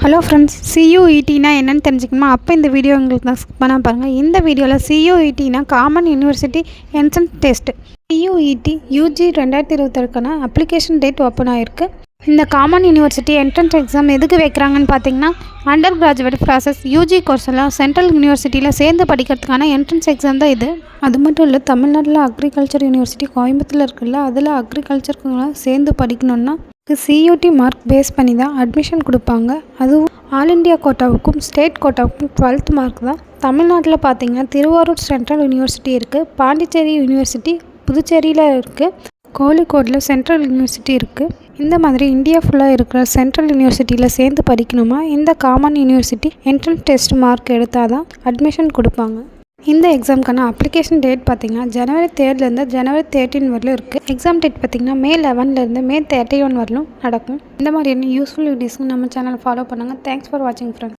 Hello friends, சியூஇடினா என்னென்னு தெரிஞ்சுக்கணுமா? அப்போ இந்த வீடியோ உங்களுக்கு தான் ஸ்கிப் பண்ணால் பாருங்கள். இந்த வீடியோவில் சியூஇடினா common university entrance test. CUET UG 2020க்கான அப்ளிகேஷன் டேட் ஓப்பன் ஆகிருக்கு. இந்த காமன் யூனிவர்சிட்டி என்ட்ரன்ஸ் எக்ஸாம் எதுக்கு வைக்கிறாங்கன்னு பார்த்தீங்கன்னா, undergraduate process UG course எல்லாம் சென்ட்ரல் யூனிவர்சிட்டியில் சேர்ந்து படிக்கிறதுக்கான என்ட்ரன்ஸ் எக்ஸாம் தான் இது. அது மட்டும் இல்லை, தமிழ்நாட்டில் அக்ரிகல்ச்சர் யூனிவர்சிட்டி கோயம்புத்தூரில் இருக்குல்ல, அதில் அக்ரிகல்ச்சருக்குலாம் சேர்ந்து படிக்கணுன்னா சியூடி மார்க் பேஸ் பண்ணி தான் அட்மிஷன் கொடுப்பாங்க. அதுவும் ஆல் இண்டியா கோட்டாவுக்கும் ஸ்டேட் கோட்டாவுக்கும் 12th மார்க் தான். தமிழ்நாட்டில் பார்த்தீங்கன்னா திருவாரூர் சென்ட்ரல் யூனிவர்சிட்டி இருக்குது, பாண்டிச்சேரி யூனிவர்சிட்டி புதுச்சேரியில் இருக்குது, கோழிக்கோடில் சென்ட்ரல் யூனிவர்சிட்டி இருக்குது. இந்த மாதிரி இந்தியா ஃபுல்லாக இருக்கிற சென்ட்ரல் யூனிவர்சிட்டியில் சேர்ந்து படிக்கணுமா இந்த common university entrance test mark எடுத்தால் தான் அட்மிஷன் கொடுப்பாங்க. இந்த எக்ஸாமுக்கான அப்ளிகேஷன் டேட் பார்த்திங்கன்னா ஜனவரி 3 ஜனவரி 13 வரலும் இருக்குது. எக்ஸாம் டேட் பார்த்திங்கன்னா மே 11 மே 31 வரலும் நடக்கும். இந்த மாதிரியான யூஸ்ஃபுல் வீடியோஸ்க்கு நம்ம சேனலை ஃபாலோ பண்ணுங்கள். தேங்க்ஸ் ஃபார் வாட்சிங் ஃப்ரெண்ட்ஸ்.